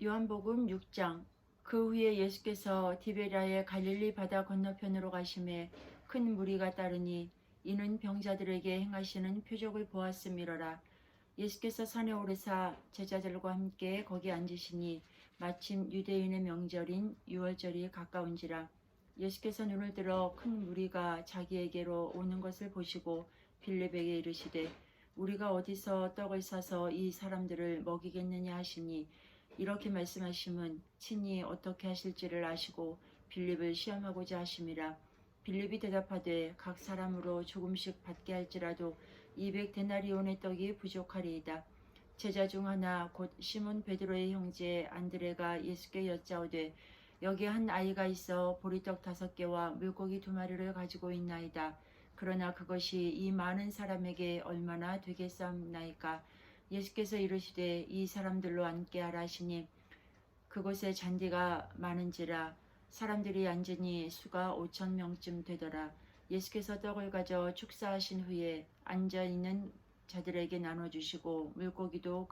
요한복음 6장. 그 후에 예수께서 디베랴의 갈릴리 바다 건너편으로 가심에 큰 무리가 따르니 이는 병자들에게 행하시는 표적을 보았음이로라. 예수께서 산에 오르사 제자들과 함께 거기 앉으시니 마침 유대인의 명절인 유월절이 가까운지라. 예수께서 눈을 들어 큰 무리가 자기에게로 오는 것을 보시고 빌립에게 이르시되 우리가 어디서 떡을 사서 이 사람들을 먹이겠느냐 하시니 이렇게 말씀하심은 친히 어떻게 하실지를 아시고 빌립을 시험하고자 하심이라. 빌립이 대답하되 각 사람으로 조금씩 받게 할지라도 200데나리온의 떡이 부족하리이다. 제자 중 하나 곧 시몬 베드로의 형제 안드레가 예수께 여짜오되 여기 한 아이가 있어 보리떡 5개와 물고기 2마리를 가지고 있나이다. 그러나 그것이 이 많은 사람에게 얼마나 되겠사옵나이까. 예수께서 이르시되 이 사람들로 앉게 하라 하시니 그곳에 잔디가 많은지라 사람들이 앉으니 수가 5,000명쯤 되더라. 예수께서 떡을 가져 축사하신 후에 앉아있는 자들에게 나눠주시고 물고기도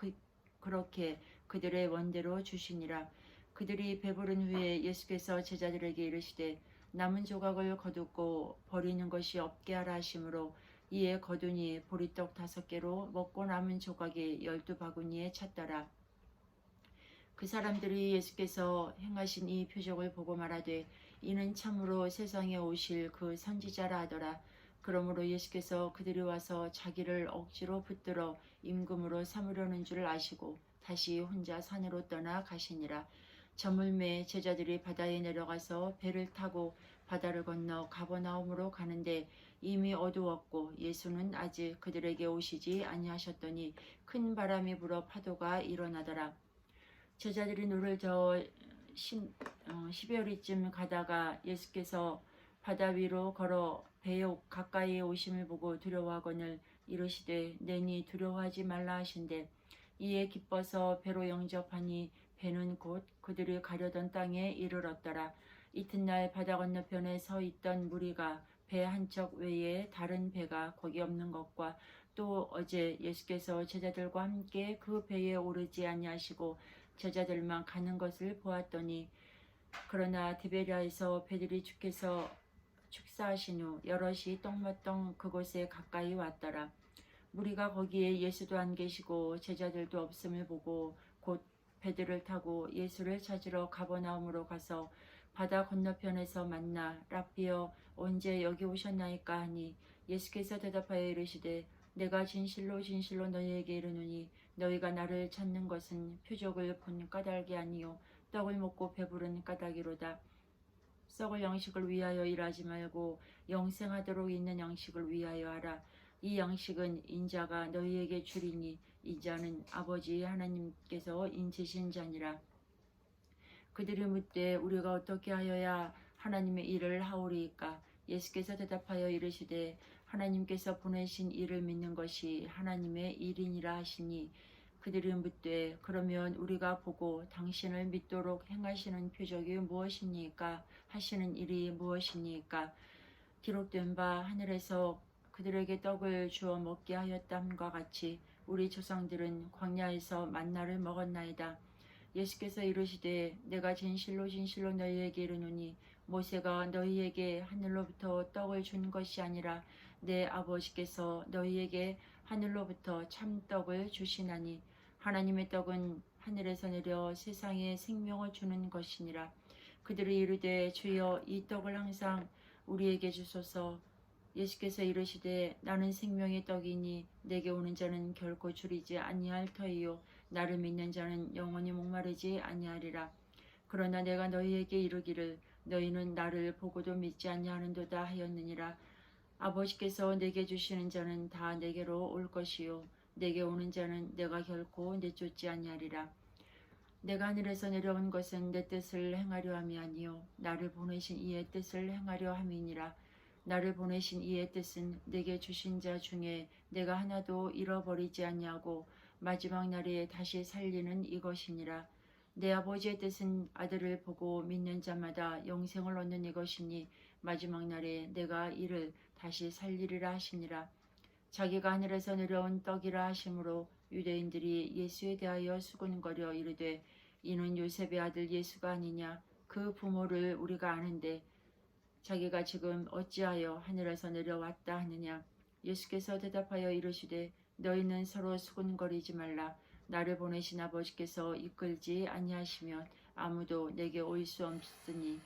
그렇게 그들의 원대로 주시니라. 그들이 배부른 후에 예수께서 제자들에게 이르시되 남은 조각을 거두고 버리는 것이 없게 하라 하시므로 이에 거두니 보리떡 5개로 먹고 남은 조각이 12바구니에 찼더라. 그 사람들이 예수께서 행하신 이 표적을 보고 말하되 이는 참으로 세상에 오실 그 선지자라 하더라. 그러므로 예수께서 그들이 와서 자기를 억지로 붙들어 임금으로 삼으려는 줄 아시고 다시 혼자 산으로 떠나 가시니라. 저물매 제자들이 바다에 내려가서 배를 타고 바다를 건너 가버나움으로 가는데 이미 어두웠고 예수는 아직 그들에게 오시지 아니하셨더니 큰 바람이 불어 파도가 일어나더라. 제자들이 노를 저어 12월이쯤 가다가 예수께서 바다 위로 걸어 배에 가까이에 오심을 보고 두려워하거늘 이르시되 내니 두려워하지 말라 하신대. 이에 기뻐서 배로 영접하니 배는 곧 그들이 가려던 땅에 이르렀더라. 이튿날 바다 건너편에 서 있던 무리가 배 한 척 외에 다른 배가 거기 없는 것과 또 어제 예수께서 제자들과 함께 그 배에 오르지 아니하시고 제자들만 가는 것을 보았더니 그러나 디베랴에서 배들이 주께서 축사하신 후 여럿이 떡 먹던 그곳에 가까이 왔더라. 무리가 거기에 예수도 안 계시고 제자들도 없음을 보고 곧 배들을 타고 예수를 찾으러 가버나움으로 가서 바다 건너편에서 만나 랍비여 언제 여기 오셨나이까 하니 예수께서 대답하여 이르시되 내가 진실로 진실로 너희에게 이르노니 너희가 나를 찾는 것은 표적을 본 까닭이 아니요 떡을 먹고 배부른 까닭이로다. 썩을 양식을 위하여 일하지 말고 영생하도록 있는 양식을 위하여 하라. 이 양식은 인자가 너희에게 주리니 이 자는 아버지 하나님께서 인치신 자니라. 그들이 묻되 우리가 어떻게 하여야 하나님의 일을 하오리이까. 예수께서 대답하여 이르시되 하나님께서 보내신 이를 믿는 것이 하나님의 일이니라 하시니 그들이 묻되 그러면 우리가 보고 당신을 믿도록 행하시는 표적이 무엇이니까 하시는 일이 무엇이니까. 기록된 바 하늘에서 그들에게 떡을 주어 먹게 하였담과 같이 우리 조상들은 광야에서 만나를 먹었나이다. 예수께서 이르시되 내가 진실로 진실로 너희에게 이르노니 모세가 너희에게 하늘로부터 떡을 준 것이 아니라 내 아버지께서 너희에게 하늘로부터 참떡을 주시나니 하나님의 떡은 하늘에서 내려 세상에 생명을 주는 것이니라. 그들이 이르되 주여 이 떡을 항상 우리에게 주소서. 예수께서 이르시되 나는 생명의 떡이니 내게 오는 자는 결코 줄이지 아니할 터이요 나를 믿는 자는 영원히 목마르지 아니하리라. 그러나 내가 너희에게 이르기를 너희는 나를 보고도 믿지 아니하는도다 하였느니라. 아버지께서 내게 주시는 자는 다 내게로 올 것이요 내게 오는 자는 내가 결코 내쫓지 아니하리라. 내가 하늘에서 내려온 것은 내 뜻을 행하려 함이 아니요 나를 보내신 이의 뜻을 행하려 함이니라. 나를 보내신 이의 뜻은 내게 주신 자 중에 내가 하나도 잃어버리지 아니하고 마지막 날에 다시 살리는 이것이니라. 내 아버지의 뜻은 아들을 보고 믿는 자마다 영생을 얻는 이것이니 마지막 날에 내가 이를 다시 살리리라 하시니라. 자기가 하늘에서 내려온 떡이라 하심으로 유대인들이 예수에 대하여 수군거려 이르되 이는 요셉의 아들 예수가 아니냐. 그 부모를 우리가 아는데 자기가 지금 어찌하여 하늘에서 내려왔다 하느냐. 예수께서 대답하여 이르시되 너희는 서로 수군거리지 말라. 나를 보내신 아버지께서 이끌지 아니하시면 아무도 내게 올 수 없으니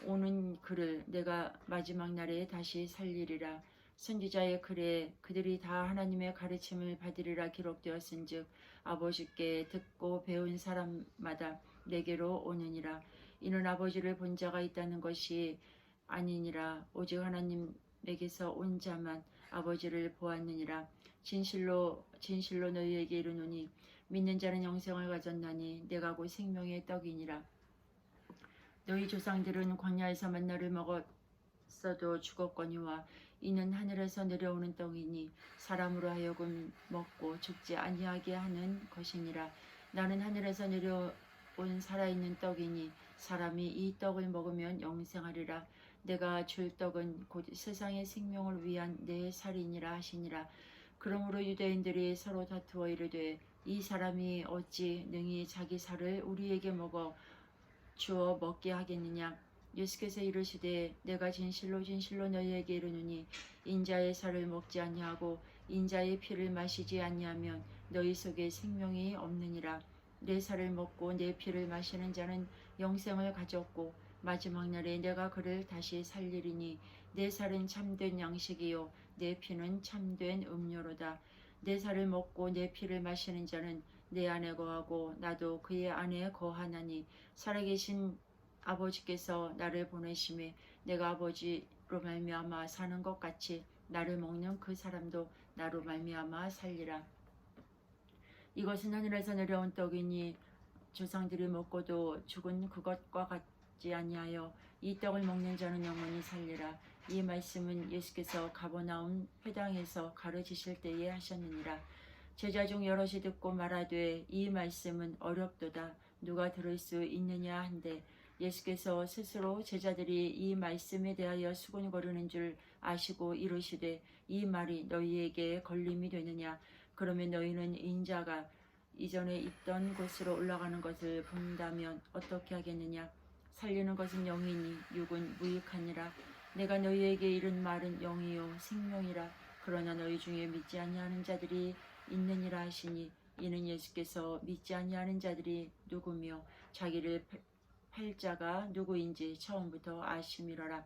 오는 그를 내가 마지막 날에 다시 살리리라. 선지자의 글에 그들이 다 하나님의 가르침을 받으리라 기록되었은즉 아버지께 듣고 배운 사람마다 내게로 오느니라. 이는 아버지를 본 자가 있다는 것이 아니니라. 오직 하나님에게서 온 자만 아버지를 보았느니라. 진실로 진실로 너희에게 이르노니 믿는 자는 영생을 가졌나니 내가 곧 생명의 떡이니라. 너희 조상들은 광야에서 만나를 먹었어도 죽었거니와 이는 하늘에서 내려오는 떡이니 사람으로 하여금 먹고 죽지 아니하게 하는 것이니라. 나는 하늘에서 내려온 살아있는 떡이니 사람이 이 떡을 먹으면 영생하리라. 내가 줄 떡은 곧 세상의 생명을 위한 내 살이니라 하시니라. 그러므로 유대인들이 서로 다투어 이르되 이 사람이 어찌 능히 자기 살을 우리에게 먹어 주어 먹게 하겠느냐. 예수께서 이르시되 내가 진실로 진실로 너희에게 이르노니 인자의 살을 먹지 아니하고 인자의 피를 마시지 아니하면 너희 속에 생명이 없느니라. 내 살을 먹고 내 피를 마시는 자는 영생을 가졌고 마지막 날에 내가 그를 다시 살리리니 내 살은 참된 양식이요 내 피는 참된 음료로다. 내 살을 먹고 내 피를 마시는 자는 내 안에 거하고 나도 그의 안에 거하나니 살아계신 아버지께서 나를 보내심에 내가 아버지로 말미암아 사는 것 같이 나를 먹는 그 사람도 나로 말미암아 살리라. 이것은 하늘에서 내려온 떡이니 조상들이 먹고도 죽은 그것과 같지 아니하여 이 떡을 먹는 자는 영원히 살리라. 이 말씀은 예수께서 가버나움 회당에서 가르치실 때에 하셨느니라. 제자 중 여럿이 듣고 말하되 이 말씀은 어렵도다. 누가 들을 수 있느냐 한데 예수께서 스스로 제자들이 이 말씀에 대하여 수군거리는 줄 아시고 이르시되 이 말이 너희에게 걸림이 되느냐. 그러면 너희는 인자가 이전에 있던 곳으로 올라가는 것을 본다면 어떻게 하겠느냐. 살리는 것은 영이니 육은 무익하니라. 내가 너희에게 이른 말은 영이요 생명이라. 그러나 너희 중에 믿지 아니하는 자들이 있느니라 하시니 이는 예수께서 믿지 아니하는 자들이 누구며 자기를 팔 자가 누구인지 처음부터 아심이러라.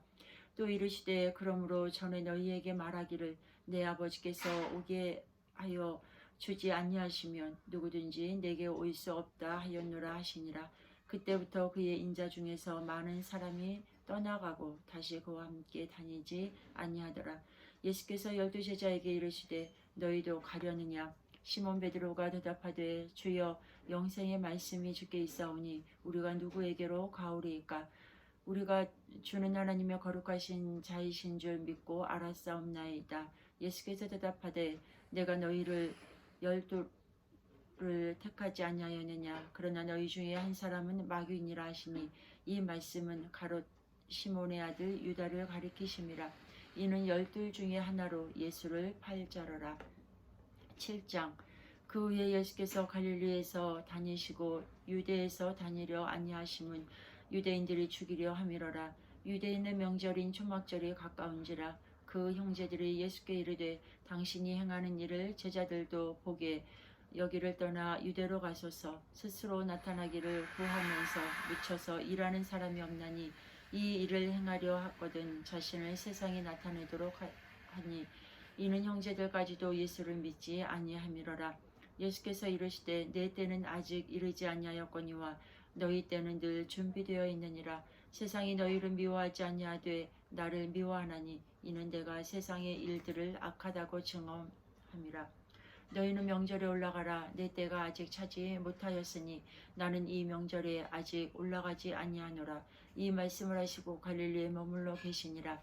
또 이르시되 그러므로 전에 너희에게 말하기를 내 아버지께서 오게 하여 주지 아니하시면 누구든지 내게 올 수 없다 하였노라 하시니라. 그때부터 그의 인자 중에서 많은 사람이 떠나가고 다시 그와 함께 다니지 아니하더라. 예수께서 12 제자에게 이르시되 너희도 가려느냐. 시몬 베드로가 대답하되 주여 영생의 말씀이 주께 있사오니 우리가 누구에게로 가오리이까. 우리가 주는 하나님의 거룩하신 자이신 줄 믿고 알았사옵나이다. 예수께서 대답하되 내가 너희를 12를 택하지 아니하였느냐. 그러나 너희 중에 한 사람은 마귀니라 하시니 이 말씀은 가롯 시몬의 아들 유다를 가리키심이라. 이는 12 중에 하나로 예수를 팔 자로라. 7장. 그 후에 예수께서 갈릴리에서 다니시고 유대에서 다니려 아니하심은 유대인들이 죽이려 함이러라. 유대인의 명절인 초막절이 가까운지라. 그 형제들이 예수께 이르되 당신이 행하는 일을 제자들도 보게 여기를 떠나 유대로 가소서. 스스로 나타나기를 구하면서 묻혀서 일하는 사람이 없나니 이 일을 행하려 하거든 자신을 세상에 나타내도록 하니 이는 형제들까지도 예수를 믿지 아니함이러라. 예수께서 이르시되 내 때는 아직 이르지 아니하였거니와 너희 때는 늘 준비되어 있느니라. 세상이 너희를 미워하지 아니하되 나를 미워하나니 이는 내가 세상의 일들을 악하다고 증언함이라. 너희는 명절에 올라가라. 내 때가 아직 차지 못하였으니 나는 이 명절에 아직 올라가지 아니하노라. 이 말씀을 하시고 갈릴리에 머물러 계시니라.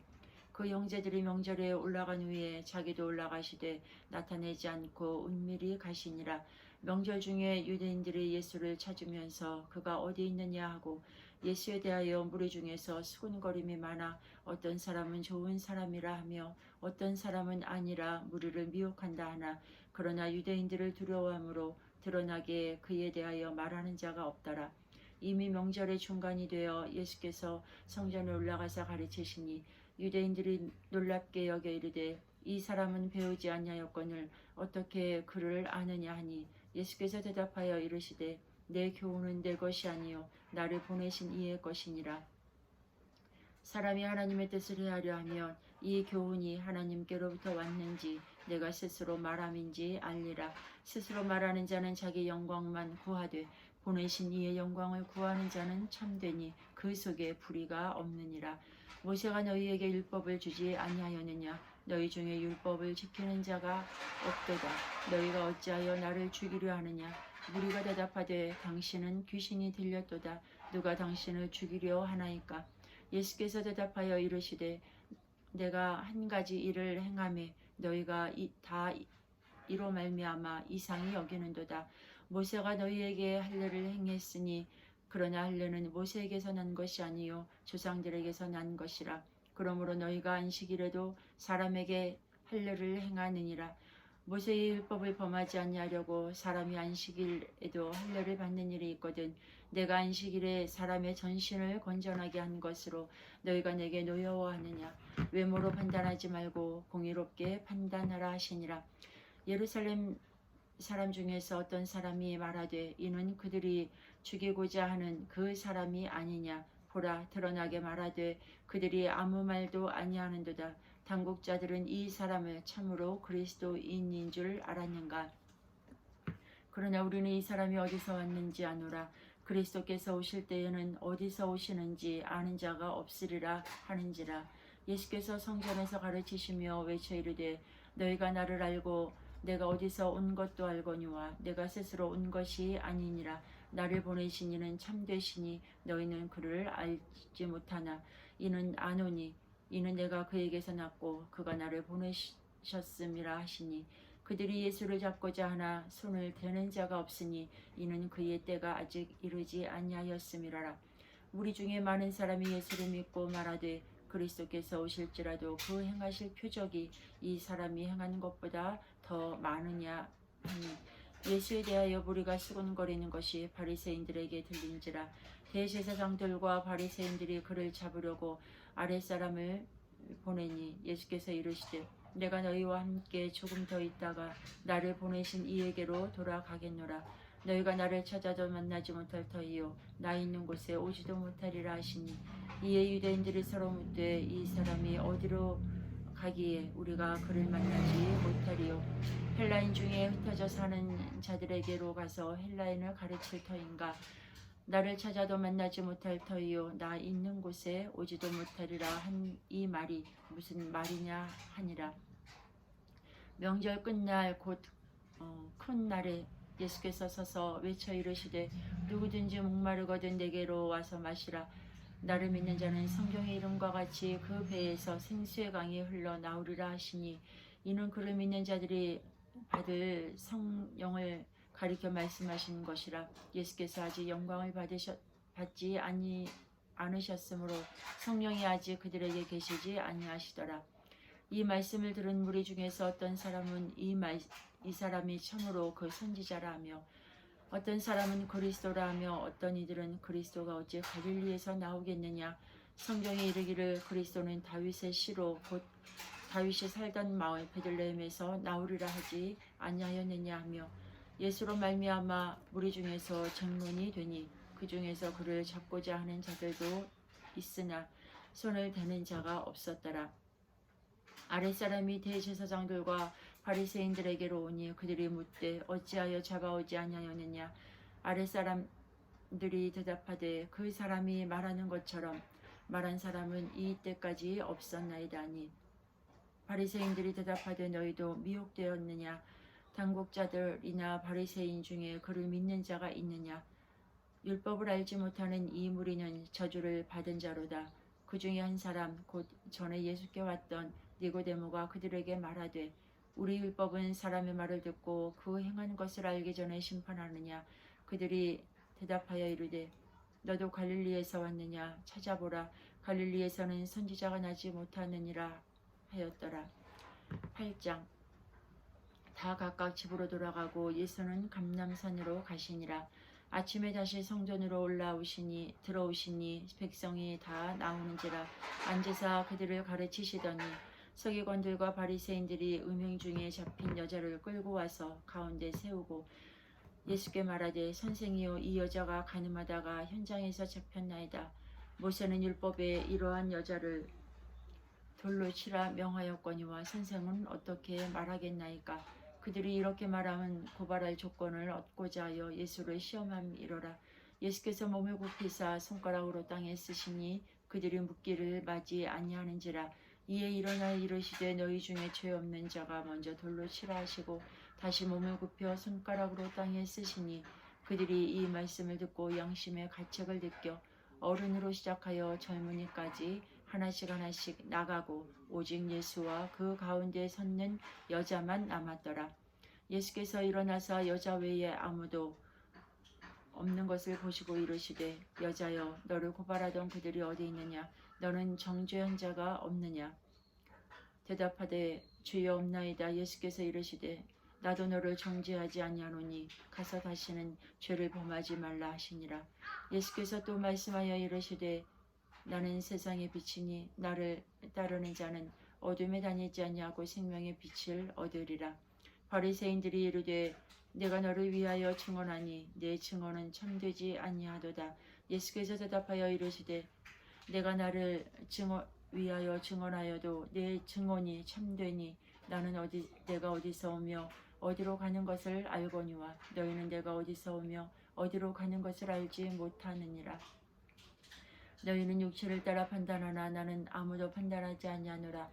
그 형제들이 명절에 올라간 후에 자기도 올라가시되 나타내지 않고 은밀히 가시니라. 명절 중에 유대인들이 예수를 찾으면서 그가 어디 있느냐 하고 예수에 대하여 무리 중에서 수군거림이 많아 어떤 사람은 좋은 사람이라 하며 어떤 사람은 아니라 무리를 미혹한다 하나 그러나 유대인들을 두려워함으로 드러나게 그에 대하여 말하는 자가 없더라. 이미 명절의 중간이 되어 예수께서 성전에 올라가서 가르치시니 유대인들이 놀랍게 여겨 이르되 이 사람은 배우지 아니하였거늘 어떻게 그를 아느냐 하니 예수께서 대답하여 이르시되 내 교훈은 내 것이 아니요 나를 보내신 이의 것이니라. 사람이 하나님의 뜻을 헤아려 하면 이 교훈이 하나님께로부터 왔는지 내가 스스로 말함인지 알리라. 스스로 말하는 자는 자기 영광만 구하되 보내신 이의 영광을 구하는 자는 참되니 그 속에 불의가 없느니라. 모세가 너희에게 율법을 주지 아니하였느냐? 너희 중에 율법을 지키는 자가 없도다. 너희가 어찌하여 나를 죽이려 하느냐? 무리가 대답하되 당신은 귀신이 들렸도다. 누가 당신을 죽이려 하나이까? 예수께서 대답하여 이르시되 내가 한 가지 일을 행하매 너희가 다 이로 말미암아 이상히 여기는도다. 모세가 너희에게 할례를 행했으니 그러나 할례는 모세에게서 난 것이 아니요 조상들에게서 난 것이라. 그러므로 너희가 안식일에도 사람에게 할례를 행하느니라. 모세의 율법을 범하지 아니하려고 사람이 안식일에도 할례를 받는 일이 있거든. 내가 안식일에 사람의 전신을 건전하게 한 것으로 너희가 내게 노여워하느냐? 외모로 판단하지 말고 공의롭게 판단하라 하시니라. 예루살렘 사람 중에서 어떤 사람이 말하되 이는 그들이 죽이고자 하는 그 사람이 아니냐? 보라, 드러나게 말하되 그들이 아무 말도 아니하는도다. 당국자들은 이 사람을 참으로 그리스도인인 줄 알았는가? 그러나 우리는 이 사람이 어디서 왔는지 아노라. 그리스도께서 오실 때에는 어디서 오시는지 아는 자가 없으리라 하는지라. 예수께서 성전에서 가르치시며 외쳐 이르되 너희가 나를 알고 내가 어디서 온 것도 알거니와 내가 스스로 온 것이 아니니라. 나를 보내신 이는 참되시니 너희는 그를 알지 못하나 이는 아노니 이는 내가 그에게서 났고 그가 나를 보내셨음이라 하시니 그들이 예수를 잡고자 하나 손을 대는 자가 없으니 이는 그의 때가 아직 이르지 아니하였음이라. 우리 중에 많은 사람이 예수를 믿고 말하되 그리스도께서 오실지라도 그 행하실 표적이 이 사람이 행한 것보다 더 많으냐 하니 예수에 대하여 무리가 수군거리는 것이 바리새인들에게 들린지라. 대제사장들과 바리새인들이 그를 잡으려고 아랫사람을 보내니 예수께서 이르시되 내가 너희와 함께 조금 더 있다가 나를 보내신 이에게로 돌아가겠노라. 너희가 나를 찾아도 만나지 못할 터이요 나 있는 곳에 오지도 못하리라 하시니 이에 유대인들이 서로 묻되 이 사람이 어디로 가기에 우리가 그를 만나지 못하리요? 헬라인 중에 흩어져 사는 자들에게로 가서 헬라인을 가르칠 터인가? 나를 찾아도 만나지 못할 터이요 나 있는 곳에 오지도 못하리라 한 이 말이 무슨 말이냐 하니라. 명절 끝날 곧 큰 날에 예수께서 서서 외쳐 이르시되 누구든지 목마르거든 내게로 와서 마시라. 나를 믿는 자는 성경의 이름과 같이 그 배에서 생수의 강이 흘러나오리라 하시니 이는 그를 믿는 자들이 받을 성령을 가리켜 말씀하시는 것이라. 예수께서 아직 영광을 받지 않으셨으므로 성령이 아직 그들에게 계시지 아니하시더라. 이 말씀을 들은 무리 중에서 어떤 사람은 이 사람이 참으로 그 선지자라 하며 어떤 사람은 그리스도라 하며 어떤 이들은 그리스도가 어찌 갈릴리에서 나오겠느냐? 성경에 이르기를 그리스도는 다윗의 씨로 곧 다윗이 살던 마을 베들레헴에서 나오리라 하지 아니하였느냐 하며 예수로 말미암아 무리 중에서 쟁론이 되니 그 중에서 그를 잡고자 하는 자들도 있으나 손을 대는 자가 없었더라. 아랫사람이 대제사장들과 바리새인들에게로 오니 그들이 묻되 어찌하여 잡아오지 아니하였느냐? 아랫사람들이 대답하되 그 사람이 말하는 것처럼 말한 사람은 이 때까지 없었나이다 하니 바리새인들이 대답하되 너희도 미혹되었느냐? 당국자들이나 바리새인 중에 그를 믿는 자가 있느냐? 율법을 알지 못하는 이 무리는 저주를 받은 자로다. 그 중에 한 사람 곧 전에 예수께 왔던 니고데모가 그들에게 말하되 우리 율법은 사람의 말을 듣고 그 행한 것을 알기 전에 심판하느냐? 그들이 대답하여 이르되 너도 갈릴리에서 왔느냐? 찾아보라. 갈릴리에서는 선지자가 나지 못하느니라 하였더라. 8장 다 각각 집으로 돌아가고 예수는 감람산으로 가시니라. 아침에 다시 성전으로 들어오시니 백성이 다 나오는지라. 앉으사 그들을 가르치시더니 서기관들과 바리새인들이 음행 중에 잡힌 여자를 끌고 와서 가운데 세우고 예수께 말하되 선생이여 이 여자가 가늠하다가 현장에서 잡혔나이다. 모세는 율법에 이러한 여자를 돌로 치라 명하였거니와 선생은 어떻게 말하겠나이까. 그들이 이렇게 말하면 고발할 조건을 얻고자 하여 예수를 시험함이로라. 예수께서 몸을 굽히사 손가락으로 땅에 쓰시니 그들이 묻기를 맞이 아니하는지라. 이에 일어나 이르시되 너희 중에 죄 없는 자가 먼저 돌로 치라 하시고 다시 몸을 굽혀 손가락으로 땅에 쓰시니 그들이 이 말씀을 듣고 양심의 가책을 느껴 어른으로 시작하여 젊은이까지 하나씩 나가고 오직 예수와 그 가운데 섰는 여자만 남았더라. 예수께서 일어나사 여자 외에 아무도 없는 것을 보시고 이르시되 여자여 너를 고발하던 그들이 어디 있느냐. 너는 정죄한 자가 없느냐. 대답하되 주여 없나이다. 예수께서 이르시되 나도 너를 정죄하지 아니하노니 가서 다시는 죄를 범하지 말라 하시니라. 예수께서 또 말씀하여 이르시되 나는 세상의 빛이니 나를 따르는 자는 어둠에 다니지 아니하고 생명의 빛을 얻으리라. 바리새인들이 이르되 내가 너를 위하여 증언하니 내 증언은 참되지 아니하도다. 예수께서 대답하여 이르시되 내가 나를 위하여 증언하여도 내 증언이 참되니 나는 내가 어디서 오며 어디로 가는 것을 알거니와 너희는 내가 어디서 오며 어디로 가는 것을 알지 못하느니라. 너희는 육체를 따라 판단하나 나는 아무도 판단하지 아니하노라.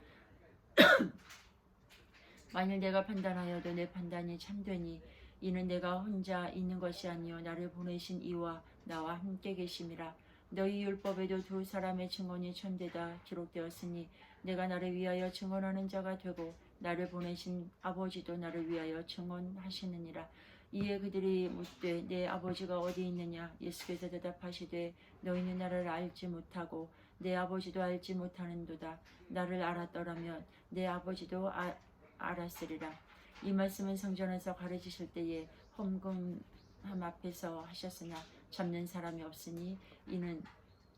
만일 내가 판단하여도 내 판단이 참되니 이는 내가 혼자 있는 것이 아니요 나를 보내신 이와 나와 함께 계심이라. 너희 율법에도 두 사람의 증언이 천대다 기록되었으니 내가 나를 위하여 증언하는 자가 되고 나를 보내신 아버지도 나를 위하여 증언하시느니라. 이에 그들이 묻되 내 아버지가 어디 있느냐. 예수께서 대답하시되 너희는 나를 알지 못하고 내 아버지도 알지 못하는도다. 나를 알았더라면 내 아버지도 알았으리라. 이 말씀은 성전에서 가르치실 때에 헌금함 앞에서 하셨으나 잡는 사람이 없으니 이는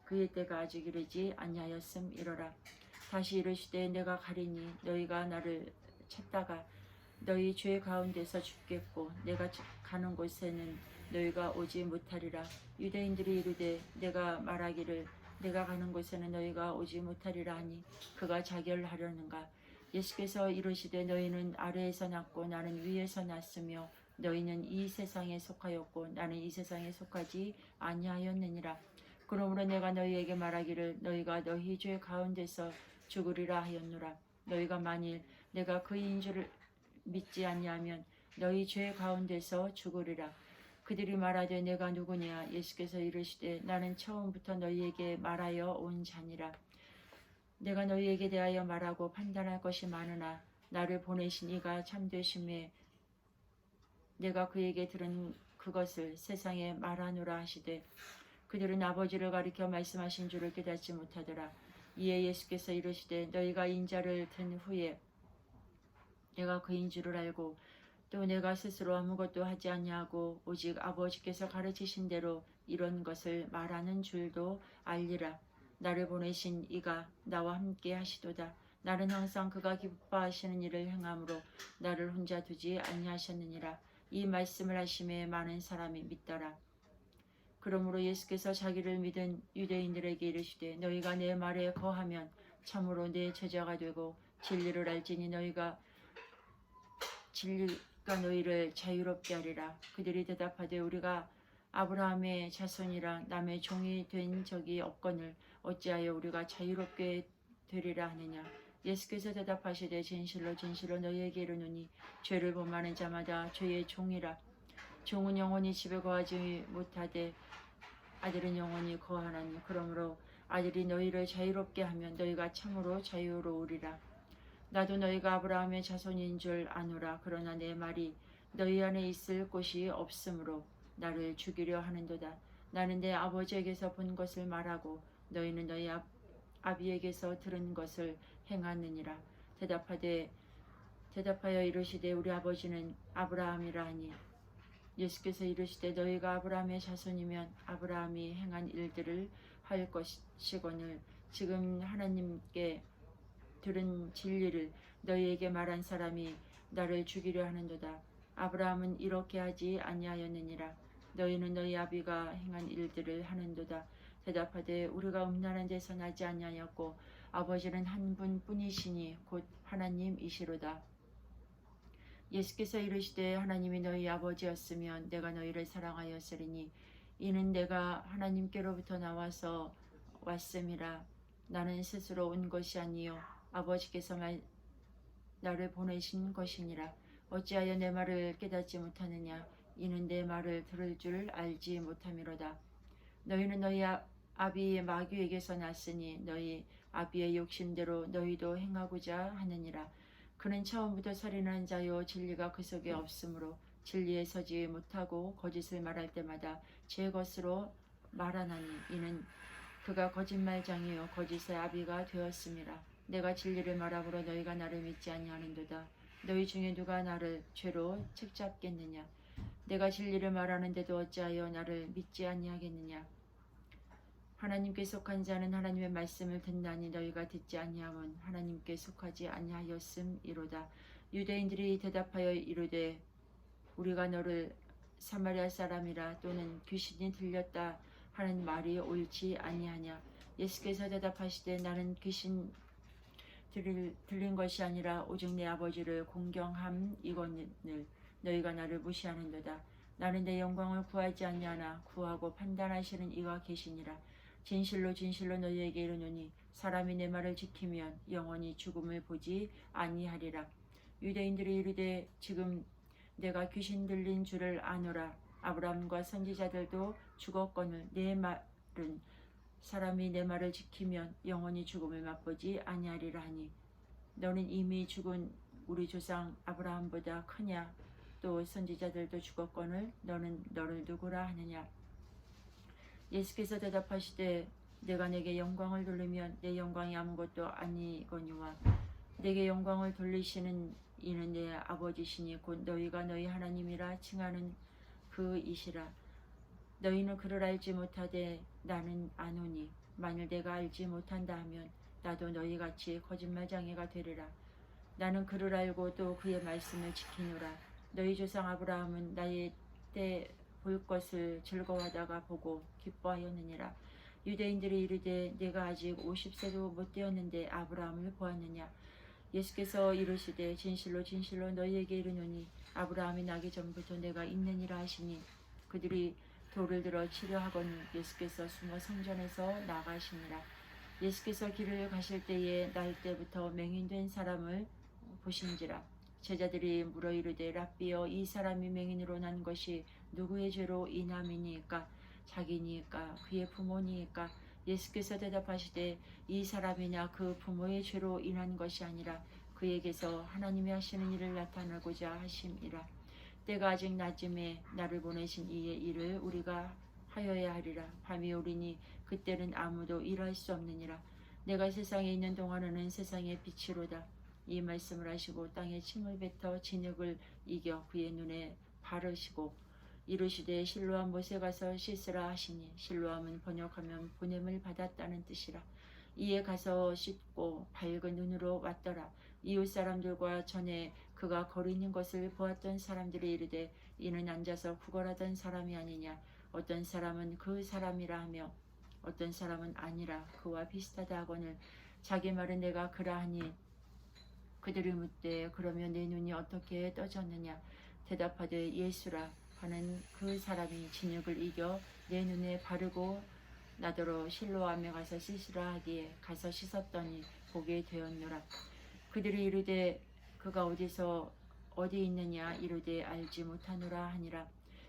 그의 때가 아직 이르지 아니하였음이로라. 다시 이르시되 내가 가리니 너희가 나를 찾다가 너희 죄 가운데서 죽겠고 내가 가는 곳에는 너희가 오지 못하리라. 유대인들이 이르되 내가 말하기를 내가 가는 곳에는 너희가 오지 못하리라 하니 그가 자결하려는가. 예수께서 이르시되 너희는 아래에서 났고 나는 위에서 났으며 너희는 이 세상에 속하였고 나는 이 세상에 속하지 아니하였느니라. 그러므로 내가 너희에게 말하기를 너희가 너희 죄 가운데서 죽으리라 하였노라. 너희가 만일 내가 그인 줄을 믿지 아니하면 너희 죄 가운데서 죽으리라. 그들이 말하되 내가 누구냐. 예수께서 이르시되 나는 처음부터 너희에게 말하여 온 자니라. 내가 너희에게 대하여 말하고 판단할 것이 많으나 나를 보내신 이가 참되심에 내가 그에게 들은 그것을 세상에 말하노라 하시되 그들은 아버지를 가리켜 말씀하신 줄을 깨닫지 못하더라. 이에 예수께서 이르시되 너희가 인자를 든 후에 내가 그인 줄을 알고 또 내가 스스로 아무것도 하지 아니하고 오직 아버지께서 가르치신 대로 이런 것을 말하는 줄도 알리라. 나를 보내신 이가 나와 함께 하시도다. 나는 항상 그가 기뻐하시는 일을 행함으로 나를 혼자 두지 아니하셨느니라. 이 말씀을 하심에 많은 사람이 믿더라. 그러므로 예수께서 자기를 믿은 유대인들에게 이르시되 너희가 내 말에 거하면 참으로 내 제자가 되고 진리를 알지니 진리가 너희를 자유롭게 하리라. 그들이 대답하되 우리가 아브라함의 자손이라 남의 종이 된 적이 없거늘 어찌하여 우리가 자유롭게 되리라 하느냐. 예수께서 대답하시되 진실로 너희에게 이르노니 죄를 범하는 자마다 죄의 종이라. 종은 영원히 집에 거하지 못하되 아들은 영원히 거하나니 그러므로 아들이 너희를 자유롭게 하면 너희가 참으로 자유로우리라. 나도 너희가 아브라함의 자손인 줄 아노라. 그러나 내 말이 너희 안에 있을 곳이 없으므로 나를 죽이려 하는도다. 나는 내 아버지에게서 본 것을 말하고 너희는 너희 아비에게서 들은 것을 행하느니라. 대답하되 대답하여 이르시되 우리 아버지는 아브라함이라 하니 예수께서 이르시되 너희가 아브라함의 자손이면 아브라함이 행한 일들을 할 것이거늘 지금 하나님께 들은 진리를 너희에게 말한 사람이 나를 죽이려 하는도다. 아브라함은 이렇게 하지 아니하였느니라. 너희는 너희 아비가 행한 일들을 하는도다. 대답하되 우리가 음란한 데서 나지 아니하였고 아버지는 한 분뿐이시니 곧 하나님이시로다. 예수께서 이르시되 하나님이 너희 아버지였으면 내가 너희를 사랑하였으리니 이는 내가 하나님께로부터 나와서 왔음이라. 나는 스스로 온 것이 아니요 아버지께서 나를 보내신 것이니라. 어찌하여 내 말을 깨닫지 못하느냐. 이는 내 말을 들을 줄 알지 못함이로다. 너희는 너희 아비 마귀에게서 났으니 너희 아비의 욕심대로 너희도 행하고자 하느니라. 그는 처음부터 살인한 자요 진리가 그 속에 없으므로 진리에 서지 못하고 거짓을 말할 때마다 제 것으로 말하나니 이는 그가 거짓말장이요 거짓의 아비가 되었음이라. 내가 진리를 말함으로 너희가 나를 믿지 아니하는도다. 너희 중에 누가 나를 죄로 책잡겠느냐. 내가 진리를 말하는데도 어찌하여 나를 믿지 아니하겠느냐. 하나님께 속한 자는 하나님의 말씀을 듣나니 너희가 듣지 아니함은 하나님께 속하지 아니하였음이로다. 유대인들이 대답하여 이르되 우리가 너를 사마리아 사람이라 또는 귀신이 들렸다 하는 말이 옳지 아니하냐. 예수께서 대답하시되 나는 귀신 들린 것이 아니라 오직 내 아버지를 공경함이거늘 너희가 나를 무시하는도다. 나는 내 영광을 구하지 아니하나 구하고 판단하시는 이가 계시니라. 진실로 진실로 너희에게 이르노니 사람이 내 말을 지키면 영원히 죽음을 보지 아니하리라. 유대인들이 이르되 지금 내가 귀신 들린 줄을 아노라. 아브라함과 선지자들도 죽었거늘 내 말은 사람이 내 말을 지키면 영원히 죽음을 맛보지 아니하리라 하니 너는 이미 죽은 우리 조상 아브라함보다 크냐. 또 선지자들도 죽었거늘 너는 너를 누구라 하느냐. 예수께서 대답하시되 내가 내게 영광을 돌리면 내 영광이 아무것도 아니거니와 내게 영광을 돌리시는 이는 내 아버지시니 곧 너희가 너희 하나님이라 칭하는 그이시라. 너희는 그를 알지 못하되 나는 아노니 만일 내가 알지 못한다 하면 나도 너희같이 거짓말장애가 되리라. 나는 그를 알고 또 그의 말씀을 지키노라. 너희 조상 아브라함은 나의 때 볼 것을 즐거워하다가 보고 기뻐하였느니라. 유대인들이 이르되 내가 아직 50세도 못 되었는데 아브라함을 보았느냐. 예수께서 이르시되 진실로 진실로 너희에게 이르노니 아브라함이 나기 전부터 내가 있느니라 하시니 그들이 돌을 들어 치려 하거늘 예수께서 숨어 성전에서 나가시니라. 예수께서 길을 가실 때에 날 때부터 맹인된 사람을 보신지라. 제자들이 물어 이르되 랍비여 이 사람이 맹인으로 난 것이 누구의 죄로 인함이니까 자기니까 그의 부모니까. 예수께서 대답하시되 이 사람이나 그 부모의 죄로 인한 것이 아니라 그에게서 하나님이 하시는 일을 나타내고자 하심이라. 때가 아직 낮음에 나를 보내신 이의 일을 우리가 하여야 하리라. 밤이 오리니 그때는 아무도 일할 수 없느니라. 내가 세상에 있는 동안에는 세상의 빛이로다. 이 말씀을 하시고 땅에 침을 뱉어 진흙을 이겨 그의 눈에 바르시고 이르시되 실로암 못에 가서 씻으라 하시니 실로암은 번역하면 보냄을 받았다는 뜻이라. 이에 가서 씻고 밝은 눈으로 왔더라. 이웃 사람들과 전에 그가 거리는 것을 보았던 사람들이 이르되 이는 앉아서 구걸하던 사람이 아니냐. 어떤 사람은 그 사람이라 하며 어떤 사람은 아니라 그와 비슷하다 하거늘 자기 말은 내가 그라하니 그들이 묻되 그러면 내 눈이 어떻게 떠졌느냐. 대답하되 예수라 하는 그 사람이 진흙을 이겨 내 눈에 바르고 나더러 실로암에 가서 씻으라 하기에 가서 씻었더니 보게 되었노라. 그들이 이르되 그가 어디 있느냐. 이르되 알지 못하노라 하니라.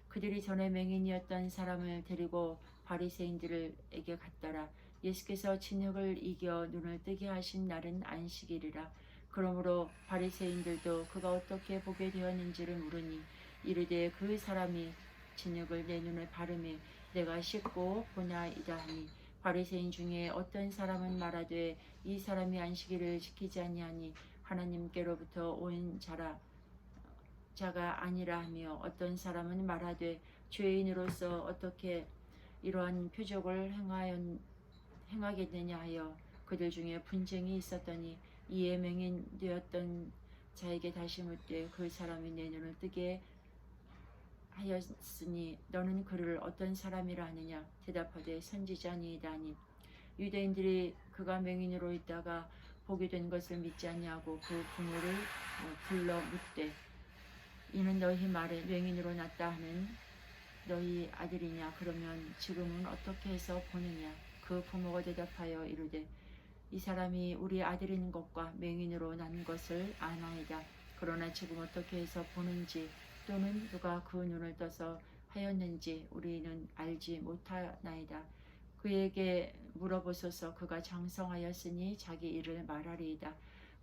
그들이 전에 맹인이었던 사람을 데리고 바리새인들에게 갔더라. 예수께서 진흙을 이겨 눈을 뜨게 하신 날은 안식일이라. 그러므로 바리새인들도 그가 어떻게 보게 되었는지를 물으니 이르되 그 사람이 진흙을 내 눈에 바르매 내가 씻고 보나이다 하니 바리새인 중에 어떤 사람은 말하되 이 사람이 안식일을 지키지 아니하니 하나님께로부터 온 자가 아니라 하며 어떤 사람은 말하되 죄인으로서 어떻게 이러한 표적을 행하겠느냐 하여 그들 중에 분쟁이 있었더니 이에 맹인되었던 자에게 다시 묻되 그 사람이 내 눈을 뜨게 하였으니 너는 그를 어떤 사람이라 하느냐. 대답하되 선지자니이다 하니 유대인들이 그가 맹인으로 있다가 보게 된 것을 믿지 아니하고 그 부모를 불러 묻되 이는 너희 말에 맹인으로 났다 하는 너희 아들이냐. 그러면 지금은 어떻게 해서 보느냐. 그 부모가 대답하여 이르되 이 사람이 우리 아들인 것과 맹인으로 난 것을 아나이다. 그러나 지금 어떻게 해서 보는지 또는 누가 그 눈을 떠서 하였는지 우리는 알지 못하나이다. 그에게 물어보소서. 그가 장성하였으니 자기 일을 말하리이다.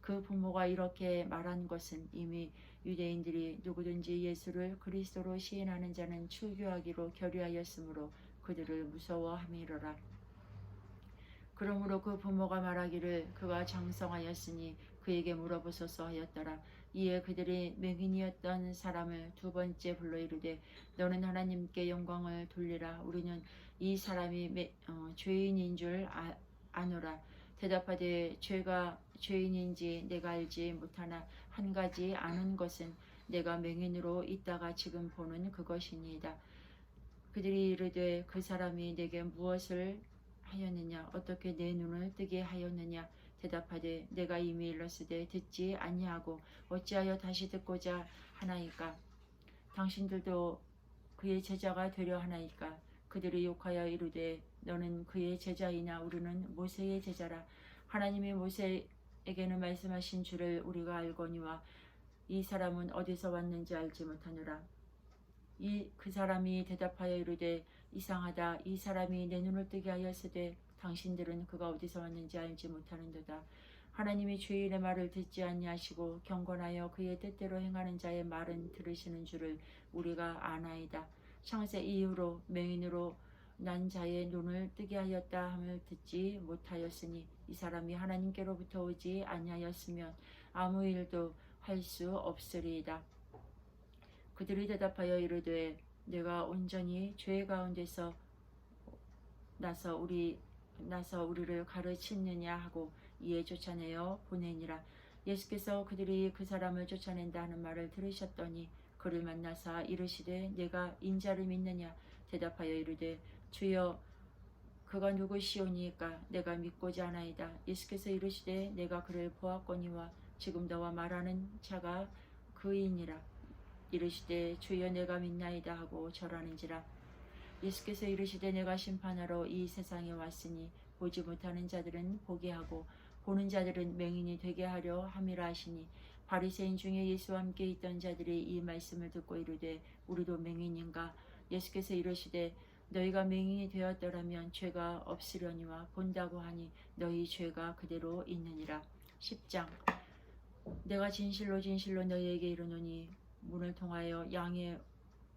그 부모가 이렇게 말한 것은 이미 유대인들이 누구든지 예수를 그리스도로 시인하는 자는 출교하기로 결의하였으므로 그들을 무서워함이로라. 그러므로 그 부모가 말하기를 그가 장성하였으니 그에게 물어보소서 하였더라. 이에 그들이 맹인이었던 사람을 두 번째 불러 이르되 너는 하나님께 영광을 돌리라. 우리는 이 사람이 죄인인 줄 아노라. 대답하되 죄가 죄인인지 내가 알지 못하나 한 가지 아는 것은 내가 맹인으로 있다가 지금 보는 그것이니이다. 그들이 이르되 그 사람이 내게 무엇을 하였느냐. 어떻게 내 눈을 뜨게 하였느냐. 대답하되 내가 이미 일렀으되 듣지 아니하고 어찌하여 다시 듣고자 하나이까. 당신들도 그의 제자가 되려 하나이까. 그들이 욕하여 이르되 너는 그의 제자이나 우리는 모세의 제자라. 하나님이 모세에게는 말씀하신 줄을 우리가 알거니와 이 사람은 어디서 왔는지 알지 못하노라. 그 사람이 대답하여 이르되 이상하다. 이 사람이 내 눈을 뜨게 하였으되 당신들은 그가 어디서 왔는지 알지 못하는도다. 하나님이 주인의 말을 듣지 아니하시고 경건하여 그의 뜻대로 행하는 자의 말은 들으시는 줄을 우리가 아나이다. 창세 이후로 맹인으로 난 자의 눈을 뜨게 하였다 함을 듣지 못하였으니 이 사람이 하나님께로부터 오지 아니하였으면 아무 일도 할 수 없으리이다. 그들이 대답하여 이르되 내가 온전히 죄 가운데서 나서 우리를 가르치느냐 하고 이에 쫓아내어 보내니라. 예수께서 그들이 그 사람을 쫓아낸다 하는 말을 들으셨더니 그를 만나사 이르시되 내가 인자를 믿느냐. 대답하여 이르되 주여 그가 누구시오니까 내가 믿고자 하나이다. 예수께서 이르시되 내가 그를 보았거니와 지금 너와 말하는 자가 그이니라. 이르시되 주여 내가 믿나이다 하고 절하는지라. 예수께서 이르시되 내가 심판하러 이 세상에 왔으니 보지 못하는 자들은 보게 하고 보는 자들은 맹인이 되게 하려 함이라 하시니 바리새인 중에 예수와 함께 있던 자들이 이 말씀을 듣고 이르되 우리도 맹인인가. 예수께서 이르시되 너희가 맹인이 되었더라면 죄가 없으려니와 본다고 하니 너희 죄가 그대로 있느니라. 10장. 내가 진실로 진실로 너희에게 이르노니 문을 통하여 양의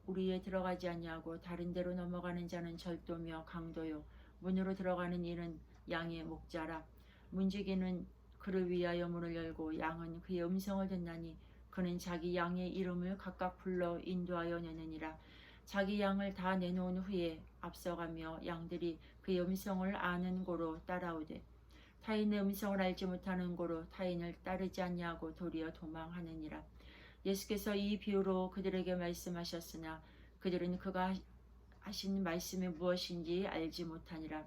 우리에 들어가지 아니하고 다른 데로 넘어가는 자는 절도며 강도요 문으로 들어가는 이는 양의 목자라. 문지기는 그를 위하여 문을 열고 양은 그의 음성을 듣나니 그는 자기 양의 이름을 각각 불러 인도하여 내느니라. 자기 양을 다 내놓은 후에 앞서가며 양들이 그의 음성을 아는 고로 따라오되 타인의 음성을 알지 못하는 고로 타인을 따르지 아니하고 도리어 도망하느니라. 예수께서 이 비유로 그들에게 말씀하셨으나 그들은 그가 하신 말씀이 무엇인지 알지 못하니라.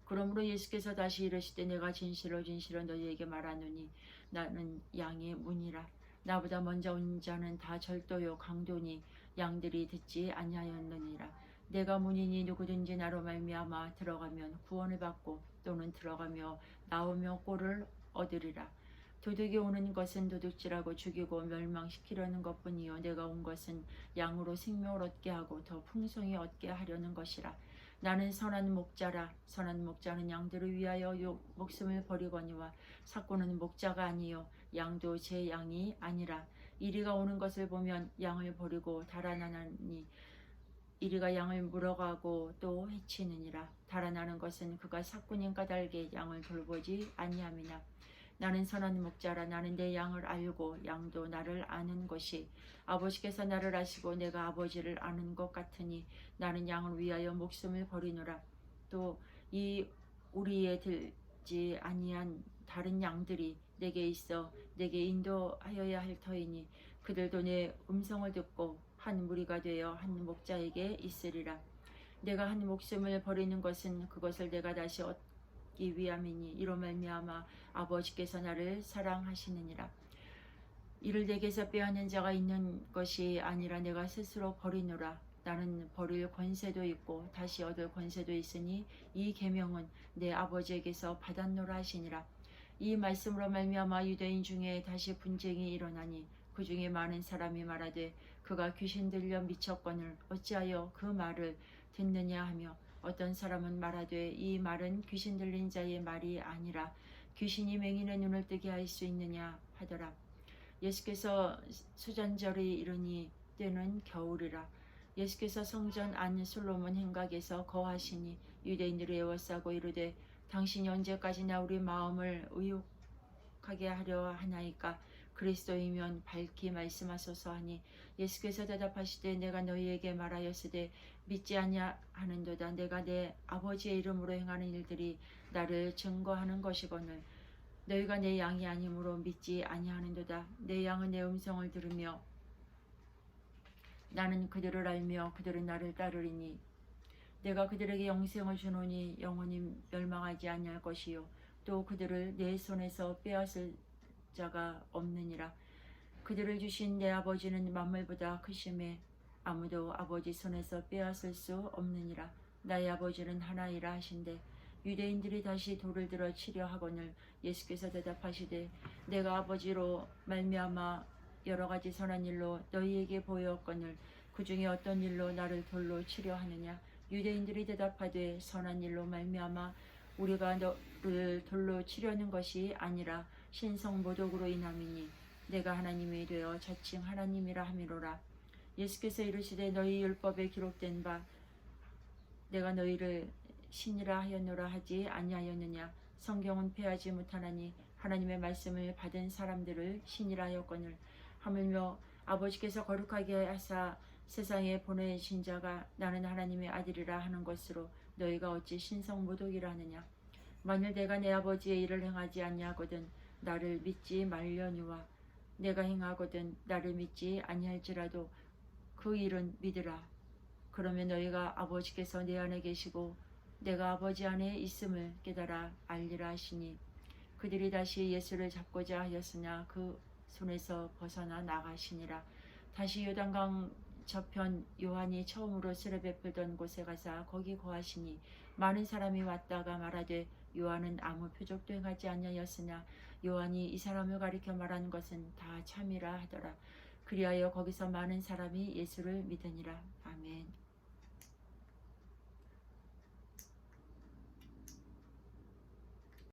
그러므로 예수께서 다시 이르시되 내가 진실로 진실로 너희에게 말하노니 나는 양의 문이라. 나보다 먼저 온 자는 다 절도요 강도니 양들이 듣지 아니하였느니라. 내가 문이니 누구든지 나로 말미암아 들어가면 구원을 받고 또는 들어가며 나오며 꼴을 얻으리라. 도둑이 오는 것은 도둑질하고 죽이고 멸망시키려는 것뿐이요 내가 온 것은 양으로 생명을 얻게 하고 더 풍성히 얻게 하려는 것이라. 나는 선한 목자라. 선한 목자는 양들을 위하여 목숨을 버리거니와 삭고는 목자가 아니요 양도 제 양이 아니라. 이리가 오는 것을 보면 양을 버리고 달아나니 이리가 양을 물어가고 또 해치느니라. 달아나는 것은 그가 삭군인 까닭에 양을 돌보지 아니함이나. 나는 선한 목자라. 나는 내 양을 알고 양도 나를 아는 것이 아버지께서 나를 아시고 내가 아버지를 아는 것 같으니 나는 양을 위하여 목숨을 버리노라. 또 이 우리에 들지 아니한 다른 양들이 내게 있어 내게 인도하여야 할 터이니 그들도 내 음성을 듣고 한 무리가 되어 한 목자에게 있으리라. 내가 한 목숨을 버리는 것은 그것을 내가 다시 얻기 위함이니 이로 말미암아 아버지께서 나를 사랑하시느니라. 이를 내게서 빼앗는 자가 있는 것이 아니라 내가 스스로 버리노라. 나는 버릴 권세도 있고 다시 얻을 권세도 있으니 이 계명은 내 아버지에게서 받았노라 하시니라. 이 말씀으로 말미암아 유대인 중에 다시 분쟁이 일어나니 그 중에 많은 사람이 말하되 그가 귀신 들려 미쳤거늘 어찌하여 그 말을 듣느냐 하며 어떤 사람은 말하되 이 말은 귀신 들린 자의 말이 아니라 귀신이 맹인의 눈을 뜨게 할 수 있느냐 하더라. 예수께서 수전절이 이르니 때는 겨울이라. 예수께서 성전 안 솔로몬 행각에서 거하시니 유대인들이 에워싸고 이르되 당신이 언제까지나 우리 마음을 의혹하게 하려 하나이까 그리스도이면 밝히 말씀하소서 하니 예수께서 대답하시되 내가 너희에게 말하였으되 믿지 아니하는도다. 내가 내 아버지의 이름으로 행하는 일들이 나를 증거하는 것이거늘 너희가 내 양이 아니므로 믿지 아니하는도다. 내 양은 내 음성을 들으며 나는 그들을 알며 그들은 나를 따르리니 내가 그들에게 영생을 주노니 영원히 멸망하지 아니할 것이요 또 그들을 내 손에서 빼앗을 자가 없느니라. 그들을 주신 내 아버지는 만물보다 크심에 아무도 아버지 손에서 빼앗을 수 없느니라. 나의 아버지는 하나이라 하신대 유대인들이 다시 돌을 들어 치려 하거늘 예수께서 대답하시되 내가 아버지로 말미암아 여러 가지 선한 일로 너희에게 보였거늘 그 중에 어떤 일로 나를 돌로 치려 하느냐. 유대인들이 대답하되 선한 일로 말미암아 우리가 너를 돌로 치려는 것이 아니라 신성모독으로 인함이니 내가 하나님이 되어 자칭 하나님이라 함이로라. 예수께서 이르시되 너희 율법에 기록된 바 내가 너희를 신이라 하였노라 하지 아니하였느냐. 성경은 패하지 못하나니 하나님의 말씀을 받은 사람들을 신이라 하였거늘 하물며 아버지께서 거룩하게 하사 세상에 보내신 자가 나는 하나님의 아들이라 하는 것으로 너희가 어찌 신성모독이라 하느냐. 만일 내가 내 아버지의 일을 행하지 아니하거든 나를 믿지 말려니와 내가 행하거든 나를 믿지 아니할지라도 그 일은 믿으라. 그러면 너희가 아버지께서 내 안에 계시고 내가 아버지 안에 있음을 깨달아 알리라 하시니 그들이 다시 예수를 잡고자 하였으나 그 손에서 벗어나 나가시니라. 다시 요단강 저편 요한이 처음으로 쓰레 베풀던 곳에 가사 거기 거하시니 많은 사람이 왔다가 말하되 요한은 아무 표적도 행하지 아니하였으나 요한이 이 사람을 가리켜 말하는 것은 다 참이라 하더라. 그리하여 거기서 많은 사람이 예수를 믿으니라. 아멘.